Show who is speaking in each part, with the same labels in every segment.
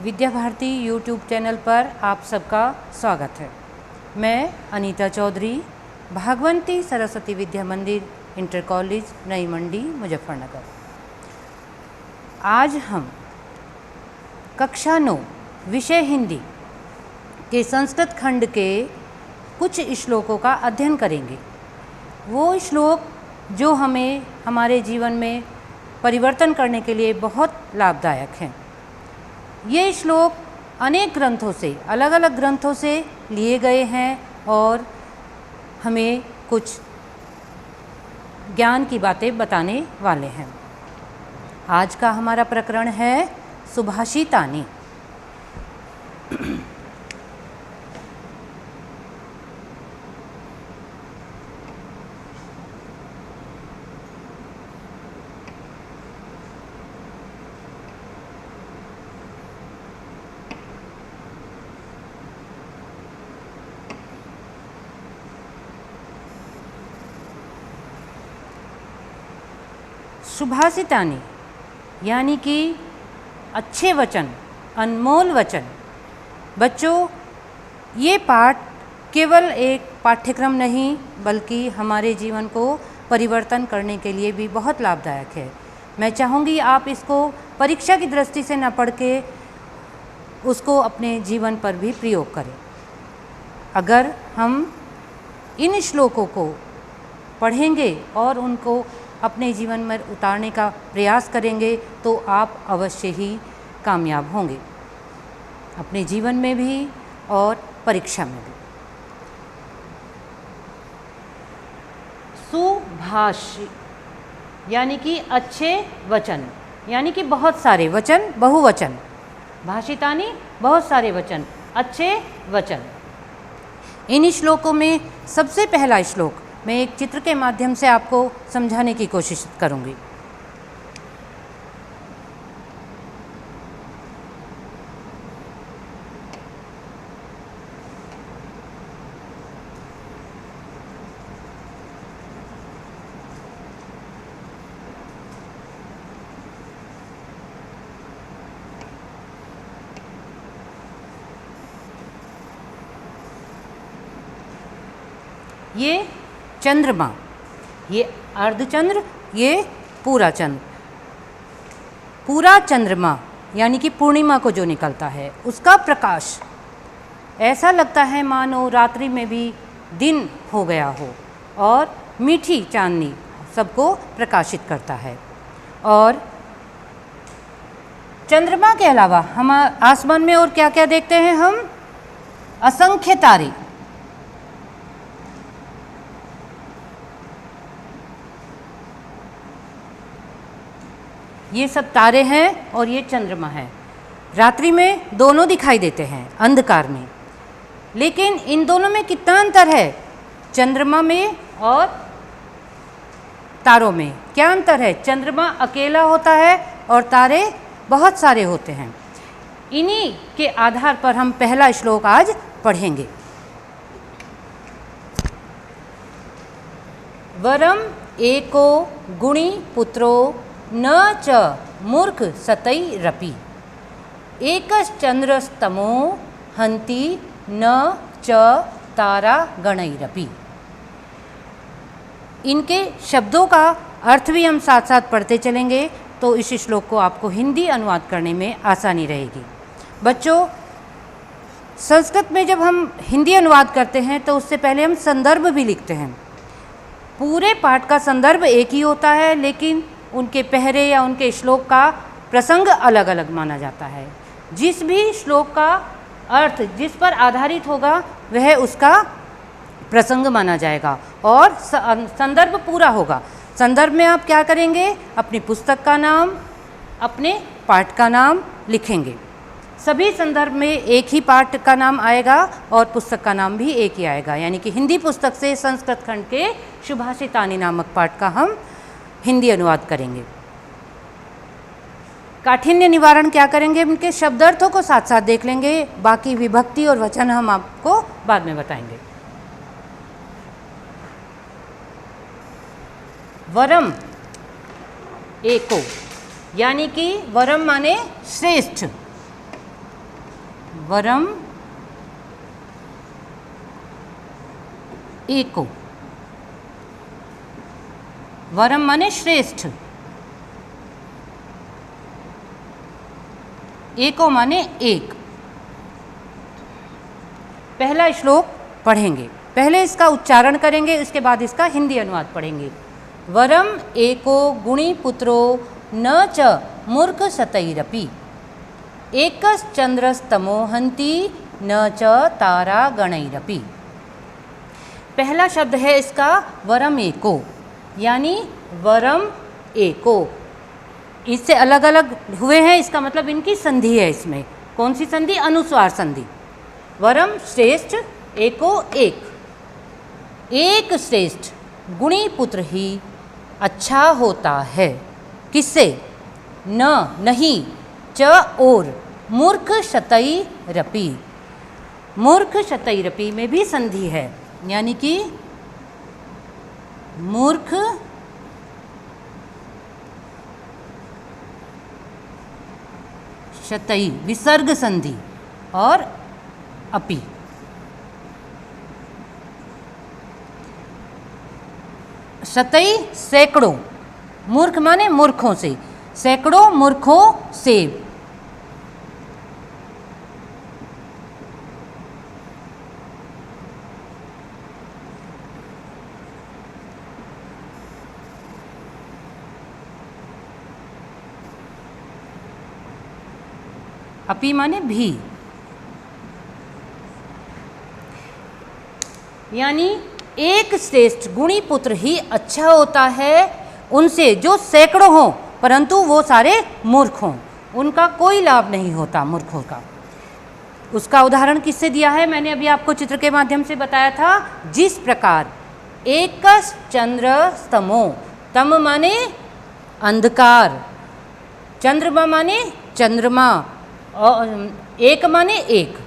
Speaker 1: Vidya Bharati YouTube channel पर आप सबका स्वागत है। मैं अनीता चौधरी, भागवंती सरस्वती विद्या मंदिर इंटर कॉलेज नई मंडी मुजफ्फरनगर। आज हम कक्षा 9 विषय हिंदी के संस्कृत खंड के कुछ श्लोकों का अध्ययन करेंगे। वो श्लोक जो हमें हमारे जीवन में परिवर्तन करने के लिए बहुत लाभदायक हैं। ये श्लोक अनेक ग्रंथों से, अलग अलग ग्रंथों से लिए गए हैं और हमें कुछ ज्ञान की बातें बताने वाले हैं। आज का हमारा प्रकरण है सुभाषितानि। सुभाषितानि यानी कि अच्छे वचन, अनमोल वचन। बच्चों, ये पाठ केवल एक पाठ्यक्रम नहीं बल्कि हमारे जीवन को परिवर्तन करने के लिए भी बहुत लाभदायक है। मैं चाहूँगी आप इसको परीक्षा की दृष्टि से न पढ़ के उसको अपने जीवन पर भी प्रयोग करें। अगर हम इन श्लोकों को पढ़ेंगे और उनको अपने जीवन में उतारने का प्रयास करेंगे तो आप अवश्य ही कामयाब होंगे, अपने जीवन में भी और परीक्षा में भी। सुभाषि यानी कि अच्छे वचन, यानी कि बहुत सारे वचन, बहुवचन। भाषितानि बहुत सारे वचन, अच्छे वचन। इन श्लोकों में सबसे पहला श्लोक मैं एक चित्र के माध्यम से आपको समझाने की कोशिश करूंगी। ये चंद्रमा, ये अर्धचंद्र, ये पूरा चंद्र। पूरा चंद्रमा यानी कि पूर्णिमा को जो निकलता है उसका प्रकाश ऐसा लगता है मानो रात्रि में भी दिन हो गया हो और मीठी चांदनी सबको प्रकाशित करता है। और चंद्रमा के अलावा हम आसमान में और क्या क्या देखते हैं? हम असंख्य तारे। ये सब तारे हैं और ये चंद्रमा है। रात्रि में दोनों दिखाई देते हैं अंधकार में, लेकिन इन दोनों में कितना अंतर है? चंद्रमा में और तारों में क्या अंतर है? चंद्रमा अकेला होता है और तारे बहुत सारे होते हैं। इन्हीं के आधार पर हम पहला श्लोक आज पढ़ेंगे। वरम एको गुणी पुत्रो न च मूर्ख सतैरपि एकश्चंद्रस्तमो हन्ति न च तारा गणैरपि। इनके शब्दों का अर्थ भी हम साथ साथ पढ़ते चलेंगे तो इस श्लोक को आपको हिंदी अनुवाद करने में आसानी रहेगी। बच्चों, संस्कृत में जब हम हिंदी अनुवाद करते हैं तो उससे पहले हम संदर्भ भी लिखते हैं। पूरे पाठ का संदर्भ एक ही होता है, लेकिन उनके पहरे या उनके श्लोक का प्रसंग अलग अलग माना जाता है। जिस भी श्लोक का अर्थ जिस पर आधारित होगा वह उसका प्रसंग माना जाएगा और संदर्भ पूरा होगा। संदर्भ में आप क्या करेंगे? अपनी पुस्तक का नाम, अपने पाठ का नाम लिखेंगे। सभी संदर्भ में एक ही पाठ का नाम आएगा और पुस्तक का नाम भी एक ही आएगा, यानी कि हिंदी पुस्तक से संस्कृत खंड के सुभाषितानि नामक पाठ का हम हिंदी अनुवाद करेंगे। काठिन्य निवारण क्या करेंगे? उनके शब्दार्थों को साथ साथ देख लेंगे, बाकी विभक्ति और वचन हम आपको बाद में बताएंगे। वरम एको यानी कि वरम माने श्रेष्ठ, वरम एको। वरम माने श्रेष्ठ, एको माने एक। पहला श्लोक पढ़ेंगे, पहले इसका उच्चारण करेंगे, उसके बाद इसका हिंदी अनुवाद पढ़ेंगे। वरम एको गुणी पुत्रो न च मूर्ख शतैरपि, एकश्चंद्रस्तमो हन्ति न च तारा गणैरपि। पहला शब्द है इसका वरम एको, यानी वरम एको। इससे अलग अलग हुए हैं, इसका मतलब इनकी संधि है इसमें। कौन सी संधि? अनुस्वार संधि। वरम श्रेष्ठ, एको एक। एक श्रेष्ठ गुणी पुत्र ही अच्छा होता है। किससे? न नहीं, च और, मूर्ख शतैरपि। मूर्ख शतैरपि में भी संधि है, यानी कि मूर्ख शतै विसर्ग संधि और अपि। शतै सैकड़ों, मूर्ख माने मूर्खों से, सैकड़ों मूर्खों से। अपि माने भी, यानी एक श्रेष्ठ गुणी पुत्र ही अच्छा होता है उनसे जो सैकड़ों हों परंतु वो सारे मूर्ख हों, उनका कोई लाभ नहीं होता मूर्खों का। उसका उदाहरण किससे दिया है? मैंने अभी आपको चित्र के माध्यम से बताया था। जिस प्रकार एकस चंद्र स्तमो, तम माने अंधकार, चंद्रमा माने चंद्रमा, और एक माने एक।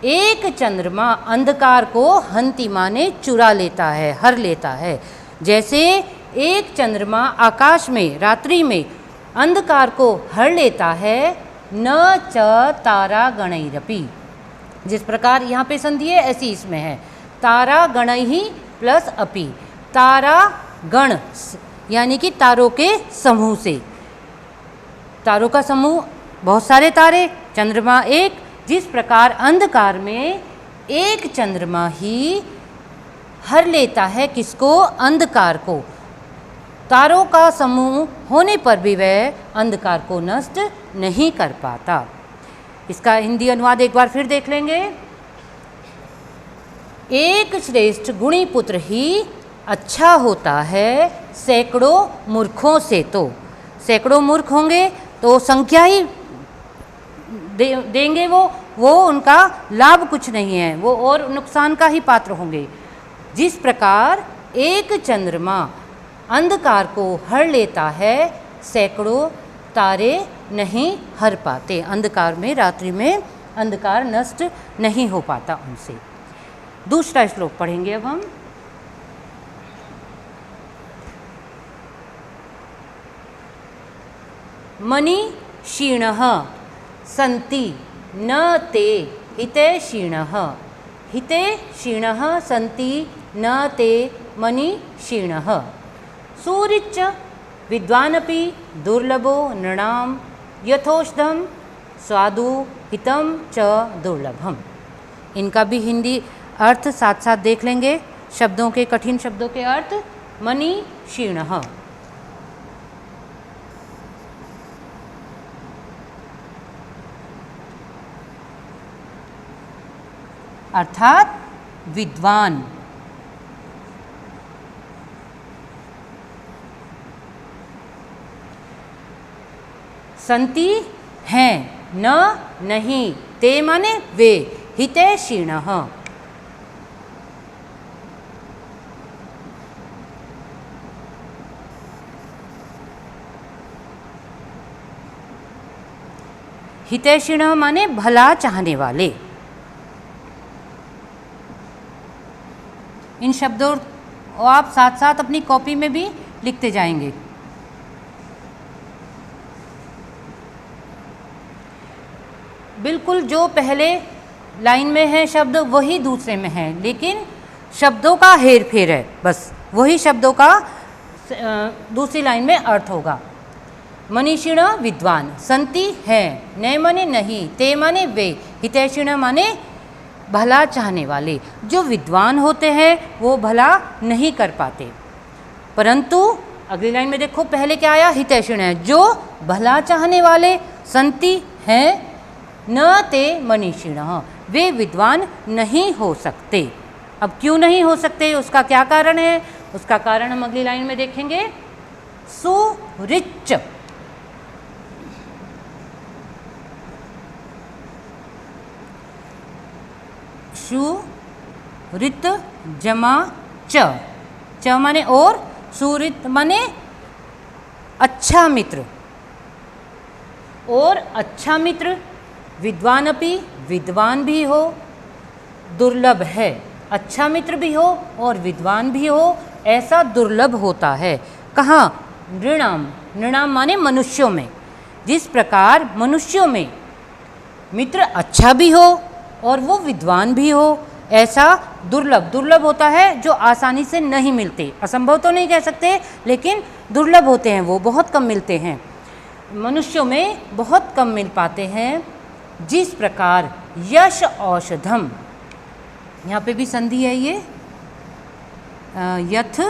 Speaker 1: एक चंद्रमा अंधकार को हंति माने चुरा लेता है, हर लेता है। जैसे एक चंद्रमा आकाश में रात्रि में अंधकार को हर लेता है, न च तारा गणैरपि। जिस प्रकार यहाँ पे संधि है ऐसी इसमें है, तारा गणैहि प्लस अपि। तारा गण यानी कि तारों के समूह से, तारों का समूह, बहुत सारे तारे, चंद्रमा एक। जिस प्रकार अंधकार में एक चंद्रमा ही हर लेता है किसको? अंधकार को। तारों का समूह होने पर भी वह अंधकार को नष्ट नहीं कर पाता। इसका हिंदी अनुवाद एक बार फिर देख लेंगे। एक श्रेष्ठ गुणी पुत्र ही अच्छा होता है सैकड़ों मूर्खों से। तो सैकड़ों मूर्ख होंगे तो संख्या ही देंगे वो उनका लाभ कुछ नहीं है, वो और नुकसान का ही पात्र होंगे। जिस प्रकार एक चंद्रमा अंधकार को हर लेता है, सैकड़ों तारे नहीं हर पाते। अंधकार में, रात्रि में अंधकार नष्ट नहीं हो पाता उनसे। दूसरा श्लोक पढ़ेंगे अब हम। मणि क्षीणः सन्ति न ते हितैषिणः, हितैषिणः सन्ति न ते मणि क्षीणः। सूरिच्च विद्वानपि दुर्लभो नृणां, यथोषधं स्वादु हितं च दुर्लभम। इनका भी हिंदी अर्थ साथ साथ देख लेंगे, शब्दों के, कठिन शब्दों के अर्थ। मणि क्षीणः अर्थात विद्वान। संति हैं, न नहीं, ते माने वे, हितैषिणः हितैषिणः माने भला चाहने वाले। इन शब्दों को आप साथ साथ अपनी कॉपी में भी लिखते जाएंगे। बिल्कुल जो पहले लाइन में है शब्द वही दूसरे में है, लेकिन शब्दों का हेर फेर है, बस वही शब्दों का दूसरी लाइन में अर्थ होगा। मनीषिण विद्वान, संति है, नय माने नहीं, ते माने वे, हितैषिण माने भला चाहने वाले। जो विद्वान होते हैं वो भला नहीं कर पाते, परंतु अगली लाइन में देखो पहले क्या आया, हितैषिण है, जो भला चाहने वाले, संति हैं, न ते मनीषिण, वे विद्वान नहीं हो सकते। अब क्यों नहीं हो सकते, उसका क्या कारण है, उसका कारण हम अगली लाइन में देखेंगे। सुरिच, सुरित जमा च, च माने और, सुरित माने अच्छा मित्र, और अच्छा मित्र विद्वान अपि, विद्वान भी हो, दुर्लभ है। अच्छा मित्र भी हो और विद्वान भी हो, ऐसा दुर्लभ होता है। कहाँ, नृणाम, नृणाम माने मनुष्यों में। जिस प्रकार मनुष्यों में मित्र अच्छा भी हो और वो विद्वान भी हो, ऐसा दुर्लभ, दुर्लभ होता है जो आसानी से नहीं मिलते। असंभव तो नहीं कह सकते, लेकिन दुर्लभ होते हैं, वो बहुत कम मिलते हैं, मनुष्यों में बहुत कम मिल पाते हैं। जिस प्रकार यश औषधम, यहाँ पे भी संधि है ये, यथ,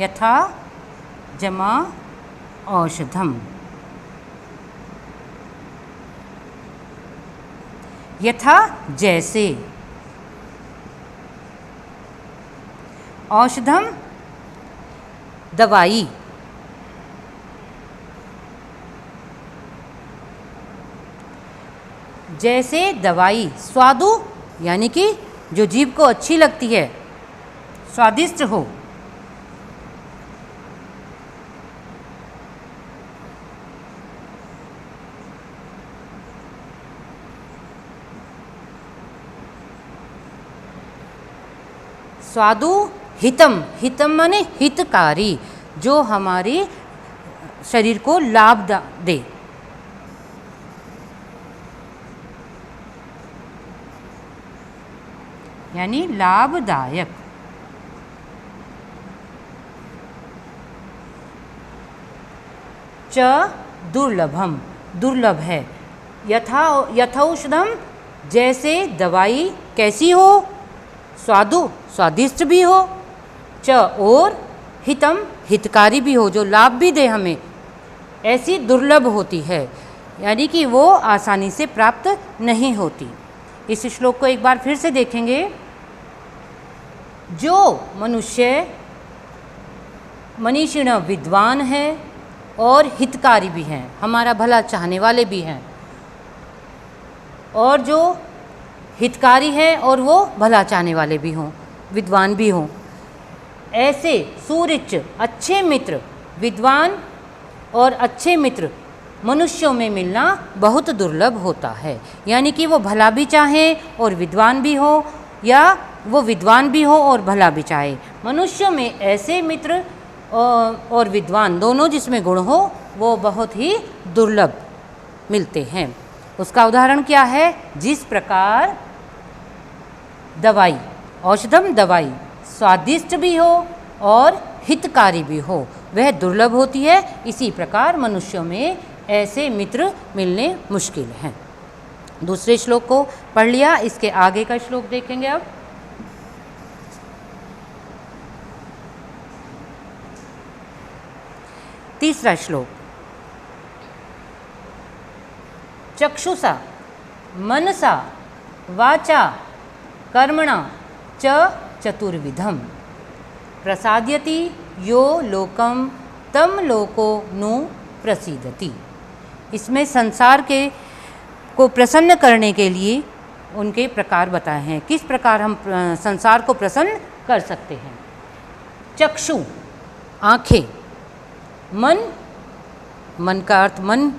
Speaker 1: यथा जमा औषधम, यथा जैसे, औषधम दवाई, जैसे दवाई, स्वादु यानी कि जो जीभ को अच्छी लगती है, स्वादिष्ट हो। स्वादु हितम, हितम माने हितकारी, जो हमारे शरीर को लाभ दे। यानी लाभदायक। च दुर्लभम, दुर्लभ है। यथा, यथौषधम जैसे दवाई कैसी हो, स्वादु स्वादिष्ट भी हो, च और हितम हितकारी भी हो, जो लाभ भी दे हमें, ऐसी दुर्लभ होती है, यानी कि वो आसानी से प्राप्त नहीं होती। इस श्लोक को एक बार फिर से देखेंगे। जो मनुष्य मनीषिण विद्वान है और हितकारी भी हैं, हमारा भला चाहने वाले भी हैं, और जो हितकारी है और वो भला चाहने वाले भी हों, विद्वान भी हों, ऐसे सुरिच अच्छे मित्र, विद्वान और अच्छे मित्र मनुष्यों में मिलना बहुत दुर्लभ होता है। यानी कि वो भला भी चाहें और विद्वान भी हो, या वो विद्वान भी हो और भला भी चाहे। मनुष्यों में ऐसे मित्र और विद्वान दोनों जिसमें गुण हो, वो बहुत ही दुर्लभ मिलते हैं। उसका उदाहरण क्या है, जिस प्रकार दवाई, औषधम दवाई स्वादिष्ट भी हो और हितकारी भी हो, वह दुर्लभ होती है। इसी प्रकार मनुष्यों में ऐसे मित्र मिलने मुश्किल हैं। दूसरे श्लोक को पढ़ लिया, इसके आगे का श्लोक देखेंगे अब। तीसरा श्लोक, चक्षुषा मनसा वाचा कर्मणा च चतुर्विधम प्रसाद्यति यो लोकम तम लोको नु प्रसीदति। इसमें संसार के को प्रसन्न करने के लिए उनके प्रकार बताए हैं, किस प्रकार हम संसार को प्रसन्न कर सकते हैं। चक्षु आँखें, मन, मन का अर्थ मन,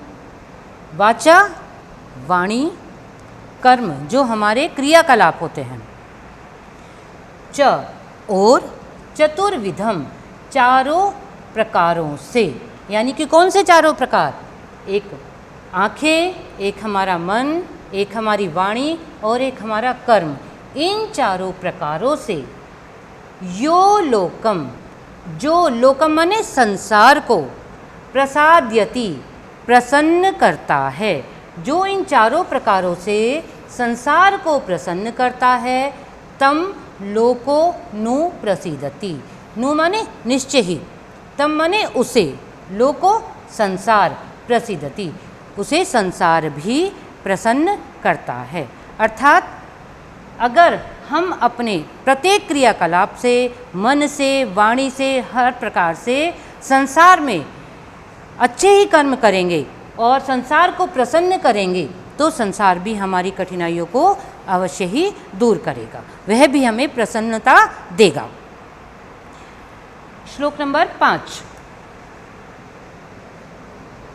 Speaker 1: वाचा वाणी, कर्म जो हमारे क्रियाकलाप होते हैं, च और चतुर्विधम चारों प्रकारों से, यानी कि कौन से चारों प्रकार, एक आँखें, एक हमारा मन, एक हमारी वाणी और एक हमारा कर्म, इन चारों प्रकारों से यो लोकम, जो लोकम माने संसार को, प्रसाद्यति प्रसन्न करता है, जो इन चारों प्रकारों से संसार को प्रसन्न करता है, तम लोको नु प्रसीदति। नु माने निश्चय ही, तम माने उसे, लोको संसार, प्रसीदति उसे संसार भी प्रसन्न करता है। अर्थात अगर हम अपने प्रत्येक क्रियाकलाप से, मन से, वाणी से, हर प्रकार से संसार में अच्छे ही कर्म करेंगे और संसार को प्रसन्न करेंगे तो संसार भी हमारी कठिनाइयों को अवश्य ही दूर करेगा, वह भी हमें प्रसन्नता देगा। श्लोक नंबर 5।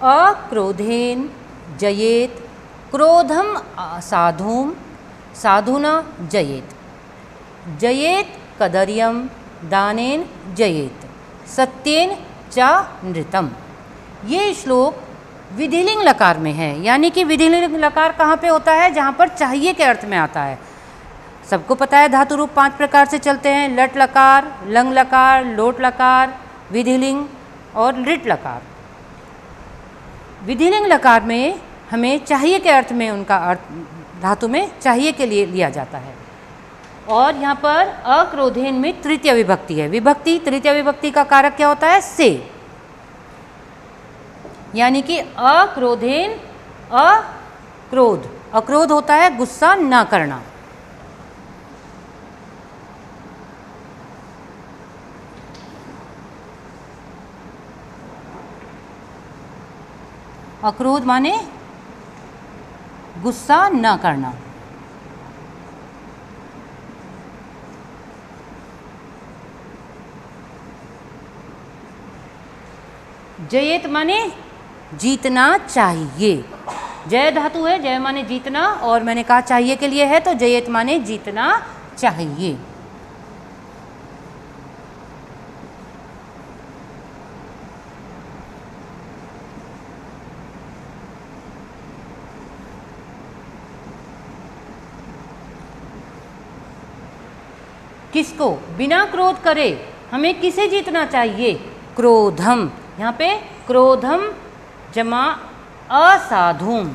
Speaker 1: अक्रोधेन जयेत क्रोधम साधुम साधुना जयेत, जयेत कदर्यम दानेन जयेत सत्येन च नृतम। ये श्लोक विधिलिंग लकार में है, यानी कि विधिलिंग लकार कहाँ पे होता है? जहाँ पर चाहिए के अर्थ में आता है। सबको पता है धातु रूप 5 प्रकार से चलते हैं, लट लकार, लंग लकार, लोट लकार, विधिलिंग और लिट लकार। विधिलिंग लकार में हमें चाहिए के अर्थ में उनका अर्थ धातु में चाहिए के लिए लिया जाता है। और यहाँ पर अक्रोधेन में तृतीय विभक्ति है। विभक्ति, तृतीय विभक्ति का कारक क्या होता है? से, यानी कि अक्रोधेन अक्रोध, अक्रोध होता है गुस्सा ना करना। अक्रोध माने गुस्सा न करना। जयेत माने जीतना चाहिए। जय धातु है, जय माने जीतना, और मैंने कहा चाहिए के लिए है तो जयेत माने जीतना चाहिए। किसको? बिना क्रोध करे हमें किसे जीतना चाहिए? क्रोधम। यहाँ पे क्रोधम जमा असाधुम,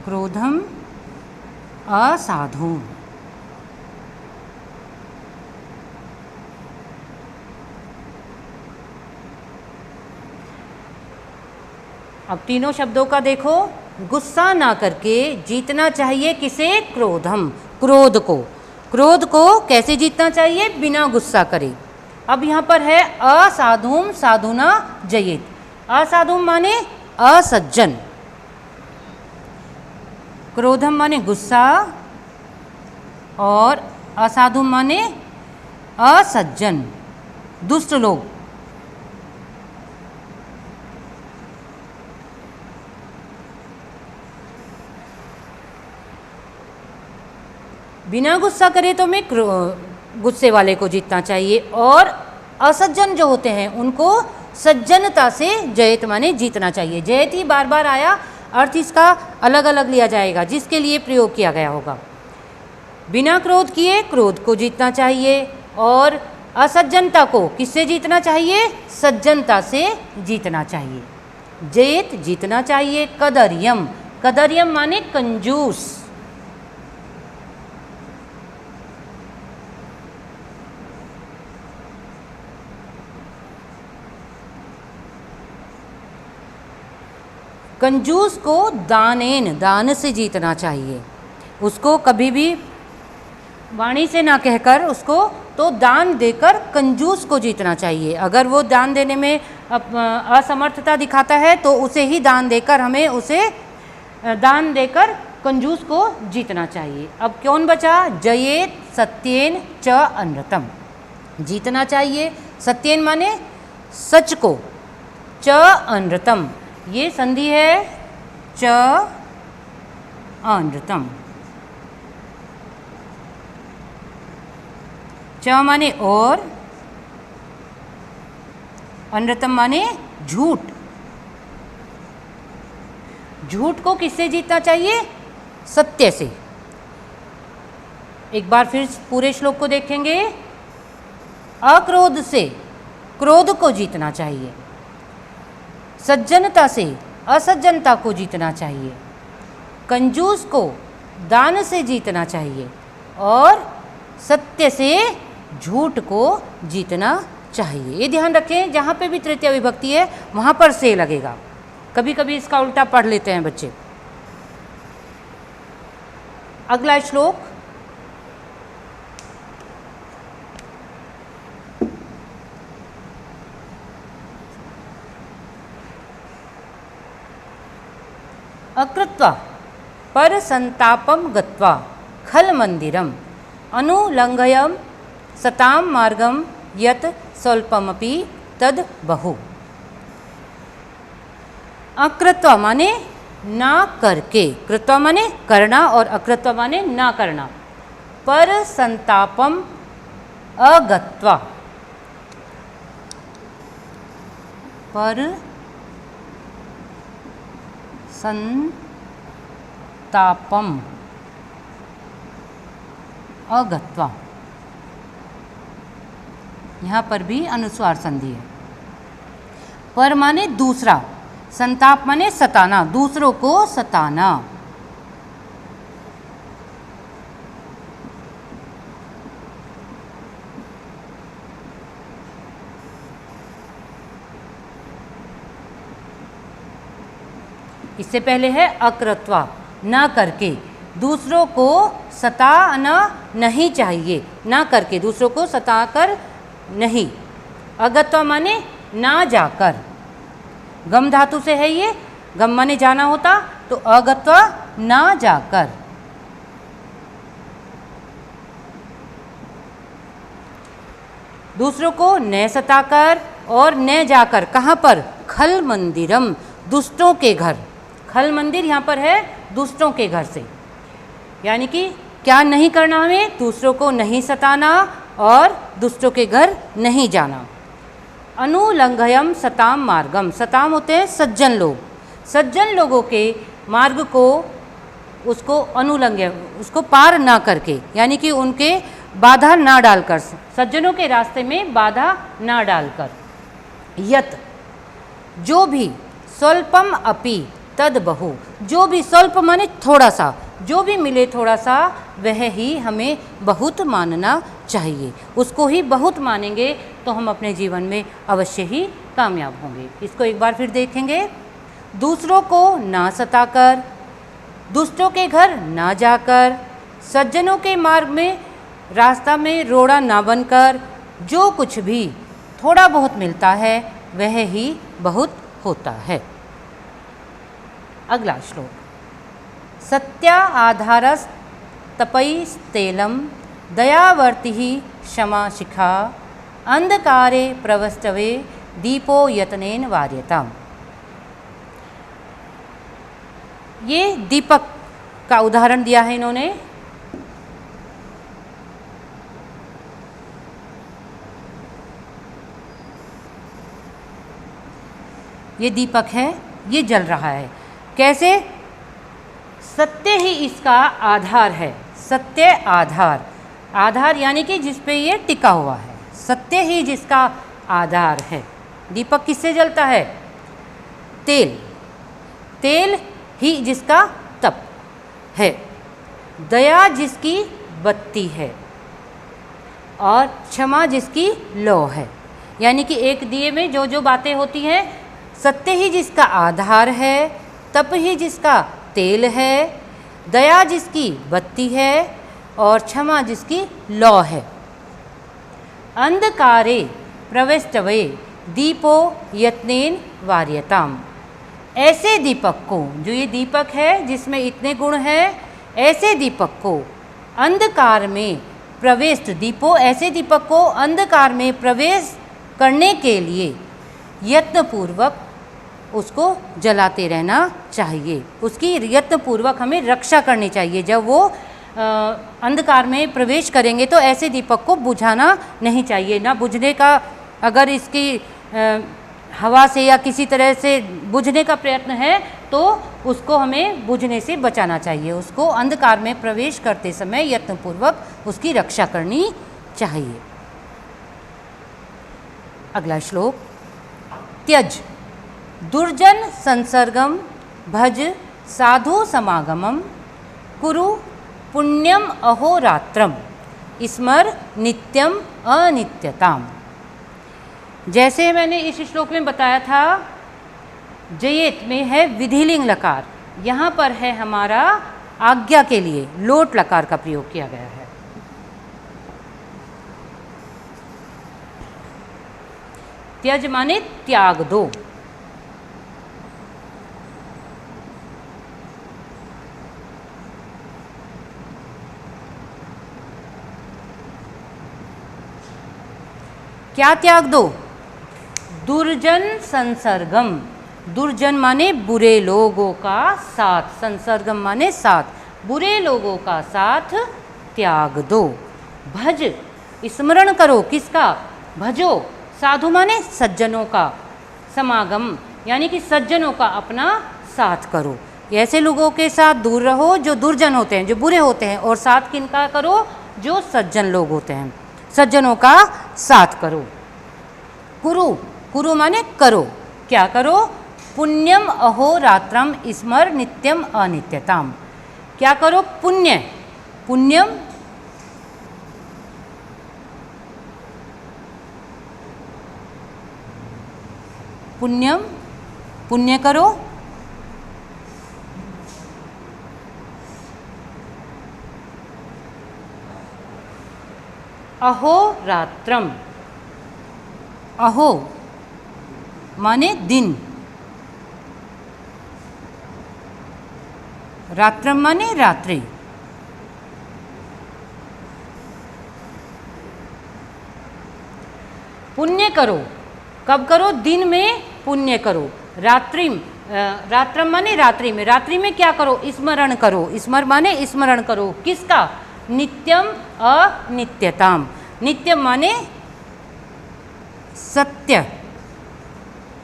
Speaker 1: क्रोधम असाधुम। अब तीनों शब्दों का देखो, गुस्सा ना करके जीतना चाहिए किसे? क्रोधम, क्रोध को। क्रोध को कैसे जीतना चाहिए? बिना गुस्सा करे। अब यहाँ पर है असाधुम साधुना जयेत। असाधुम माने असज्जन, क्रोधम माने गुस्सा और असाधुम माने असज्जन, दुष्ट लोग। बिना गुस्सा करे तो मैं गुस्से वाले को जीतना चाहिए, और असज्जन जो होते हैं उनको सज्जनता से जयत माने जीतना चाहिए। जयत ही बार बार आया, अर्थ इसका अलग अलग लिया जाएगा जिसके लिए प्रयोग किया गया होगा। बिना क्रोध किए क्रोध को जीतना चाहिए, और असज्जनता को किससे जीतना चाहिए? सज्जनता से जीतना चाहिए। जयत जीतना चाहिए। कदर्यम, कदर्यम माने कंजूस। कंजूस को दानेन, दान से जीतना चाहिए। उसको कभी भी वाणी से ना कहकर उसको तो दान देकर कंजूस को जीतना चाहिए। अगर वो दान देने में असमर्थता दिखाता है तो उसे ही दान देकर, हमें उसे दान देकर कंजूस को जीतना चाहिए। अब कौन बचा? जयेत सत्येन च अनृतम, जीतना चाहिए। सत्येन माने सच को, च अनृतम ये संधि है, च अनृतम। च माने और, अनृतम माने झूठ। झूठ को किससे जीतना चाहिए? सत्य से। एक बार फिर पूरे श्लोक को देखेंगे। अक्रोध से क्रोध को जीतना चाहिए, सज्जनता से असज्जनता को जीतना चाहिए, कंजूस को दान से जीतना चाहिए और सत्य से झूठ को जीतना चाहिए। ये ध्यान रखें, जहाँ पे भी तृतीय विभक्ति है वहाँ पर से लगेगा। कभी कभी इसका उल्टा पढ़ लेते हैं बच्चे। अगला श्लोक, अकृत्वा पर संतापम गत्वा खल मंदिरम अनुलंघयम सताम मार्गम यत स्वल्पमपि तद बहु। अकृत्वा माने ना करके, कृत्वा माने करना और अकृत्वा माने ना करना। पर संतापम अगत्वा, पर संतापम अगत्वा, यहाँ पर भी अनुस्वार संधि है। पर माने दूसरा, संताप माने सताना, दूसरों को सताना। इससे पहले है अकृत्वा, ना करके, दूसरों को सताना नहीं चाहिए, ना करके, दूसरों को सताकर नहीं। अगत्वा माने ना जाकर, गम धातु से है ये, गम माने जाना होता, तो अगत्वा ना जाकर। दूसरों को न सताकर और न जाकर, कहाँ पर? खल मंदिरम, दुष्टों के घर। खल मंदिर यहाँ पर है दुष्टों के घर से, यानी कि क्या नहीं करना हमें? दूसरों को नहीं सताना और दुष्टों के घर नहीं जाना। अनुलंघयम सताम मार्गम, सताम होते हैं सज्जन लोग, सज्जन लोगों के मार्ग को उसको अनुलंघ्य, उसको पार ना करके, यानी कि उनके बाधा ना डालकर, सज्जनों के रास्ते में बाधा ना डालकर। यत, जो भी, स्वल्पम अपि तद बहु, जो भी, स्वल्प माने थोड़ा सा, जो भी मिले थोड़ा सा वह ही हमें बहुत मानना चाहिए। उसको ही बहुत मानेंगे तो हम अपने जीवन में अवश्य ही कामयाब होंगे। इसको एक बार फिर देखेंगे। दूसरों को ना सताकर, दुष्टों के घर ना जाकर, सज्जनों के मार्ग में, रास्ता में रोड़ा ना बनकर, जो कुछ भी थोड़ा बहुत मिलता है वह ही बहुत होता है। अगला श्लोक, सत्या आधारस तपैस्तेलम दयावर्ति क्षमा शिखा अंधकारे प्रवस्तवे दीपो यतनेन वार्यताम। ये दीपक का उदाहरण दिया है इन्होंने। ये दीपक है, ये जल रहा है। कैसे? सत्य ही इसका आधार है। सत्य आधार, आधार यानी कि जिस पे ये टिका हुआ है, सत्य ही जिसका आधार है। दीपक किससे जलता है? तेल, तेल ही जिसका तप है, दया जिसकी बत्ती है और क्षमा जिसकी लौ है। यानी कि एक दिए में जो जो बातें होती हैं, सत्य ही जिसका आधार है, तप ही जिसका तेल है, दया जिसकी बत्ती है और क्षमा जिसकी लौ है। अंधकारे प्रविष्टवे दीपो यत्नेन वार्यताम। ऐसे दीपक को, जो ये दीपक है जिसमें इतने गुण हैं, ऐसे दीपक को अंधकार में प्रवेश, दीपो, ऐसे दीपक को अंधकार में प्रवेश करने के लिए यत्नपूर्वक उसको जलाते रहना चाहिए। उसकी यत्नपूर्वक हमें रक्षा करनी चाहिए। जब वो अंधकार में प्रवेश करेंगे तो ऐसे दीपक को बुझाना नहीं चाहिए। ना बुझने का, अगर इसकी हवा से या किसी तरह से बुझने का प्रयत्न है तो उसको हमें बुझने से बचाना चाहिए, उसको अंधकार में प्रवेश करते समय यत्नपूर्वक उसकी रक्षा करनी चाहिए। अगला श्लोक, त्यज दुर्जन संसर्गम भज साधु समागमम कुरु पुण्यम अहोरात्रम स्मर नित्यम अनित्यताम। जैसे मैंने इस श्लोक में बताया था, जयेत में है विधिलिंग लकार, यहाँ पर है हमारा आज्ञा के लिए लोट लकार का प्रयोग किया गया है। त्यज माने त्याग दो। क्या त्याग दो? दुर्जन संसर्गम। दुर्जन माने बुरे लोगों का साथ, संसर्गम माने साथ, बुरे लोगों का साथ त्याग दो। भज स्मरण करो, किसका? भजो। साधु माने सज्जनों का, समागम यानी कि सज्जनों का अपना साथ करो। ऐसे लोगों के साथ दूर रहो जो दुर्जन होते हैं, जो बुरे होते हैं, और साथ किनका करो? जो सज्जन लोग होते हैं, सज्जनों का साथ करो। कुरु, कुरु माने करो, क्या करो? पुण्यम अहोरात्रम स्मर नित्यम अनित्यताम। क्या करो? पुण्य। पुण्यम पुण्यम पुण्य करो, अहोरात्रम। अहो माने दिन, रात्रम माने रात्रि। पुण्य करो, कब करो? दिन में पुण्य करो। रात्रि, रात्रम माने रात्रि में, रात्रि में क्या करो? स्मरण करो। स्मर माने स्मरण करो, किसका? नित्यम अनित्यताम। नित्यम माने सत्य,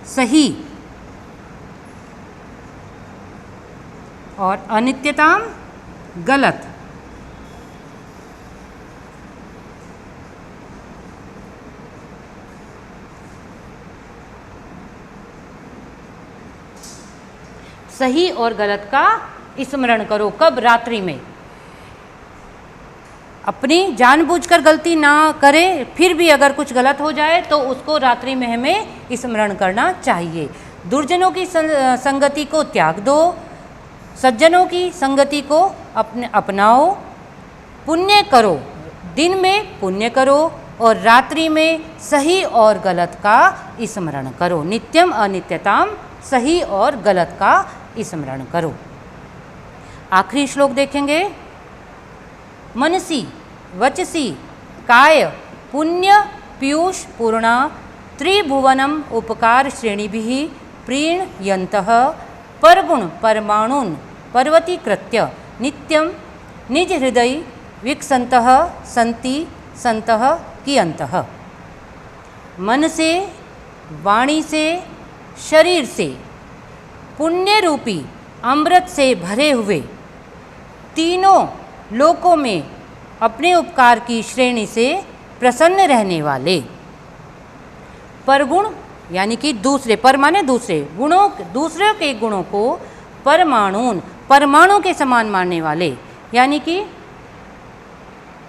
Speaker 1: सही, और अनित्यताम गलत। सही और गलत का स्मरण करो, कब? रात्रि में। अपनी जानबूझकर गलती ना करें, फिर भी अगर कुछ गलत हो जाए तो उसको रात्रि में हमें स्मरण करना चाहिए। दुर्जनों की संगति को त्याग दो, सज्जनों की संगति को अपनाओ। पुण्य करो, दिन में पुण्य करो, और रात्रि में सही और गलत का स्मरण करो। नित्यम अनित्यताम, सही और गलत का स्मरण करो। आखिरी श्लोक देखेंगे, मनसी वचसी काय पुण्य पीयूष पूर्णा त्रिभुवनम उपकार श्रेणिभिः प्रीणयन्तः परगुण परमाणुन पर्वतीकृत्य नित्यं निज हृदय विकसन्तः सन्ति संतः कियन्तः। मन से, वाणी से, शरीर से पुण्य रूपी अमृत से भरे हुए तीनों लोकों में अपने उपकार की श्रेणी से प्रसन्न रहने वाले, परगुण यानी कि दूसरे, पर माने दूसरे, गुणों, दूसरे के गुणों को परमाणुन, परमाणु के समान मानने वाले, यानी कि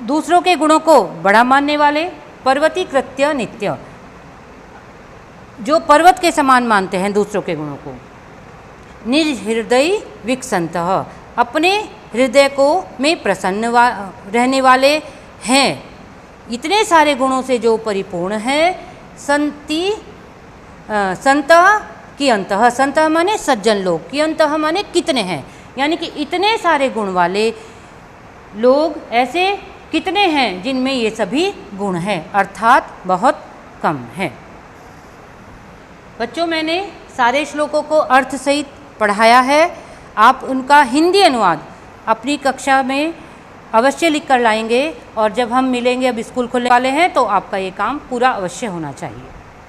Speaker 1: दूसरों के गुणों को बड़ा मानने वाले। पर्वती कृत्य नित्य, जो पर्वत के समान मानते हैं दूसरों के गुणों को। निज हृदय विकसन्तः, अपने हृदय को में प्रसन्न रहने वाले हैं, इतने सारे गुणों से जो परिपूर्ण है। संति संतः की अंतः, संतः माने सज्जन लोग, की अंतः माने कितने हैं, यानी कि इतने सारे गुण वाले लोग ऐसे कितने हैं जिनमें ये सभी गुण हैं, अर्थात बहुत कम है। बच्चों, मैंने सारे श्लोकों को अर्थ सहित पढ़ाया है। आप उनका हिंदी अनुवाद अपनी कक्षा में अवश्य लिख कर लाएंगे, और जब हम मिलेंगे, अब स्कूल खुलने वाले हैं, तो आपका ये काम पूरा अवश्य होना चाहिए।